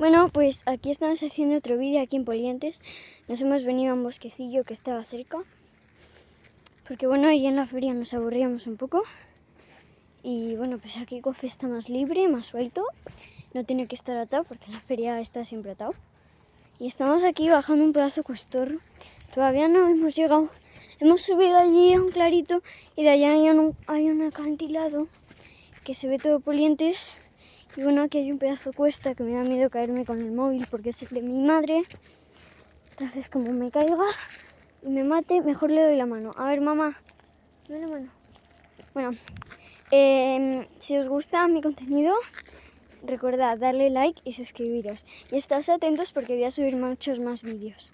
Bueno, pues aquí estamos haciendo otro vídeo aquí en Polientes. Nos hemos venido a un bosquecillo que estaba cerca. Porque bueno, ahí en la feria nos aburríamos un poco. Y bueno, pues aquí Cofe está más libre, más suelto. No tiene que estar atado porque en la feria está siempre atado. Y estamos aquí bajando un pedazo de costorro. Todavía no hemos llegado. Hemos subido allí a un clarito y de allá hay un acantilado que se ve todo Polientes. Y bueno, aquí hay un pedazo de cuesta que me da miedo caerme con el móvil porque es el de mi madre. Entonces, como me caiga y me mate, mejor le doy la mano. A ver, mamá, dame la mano. Bueno, si os gusta mi contenido, recordad darle like y suscribiros. Y estáos atentos porque voy a subir muchos más vídeos.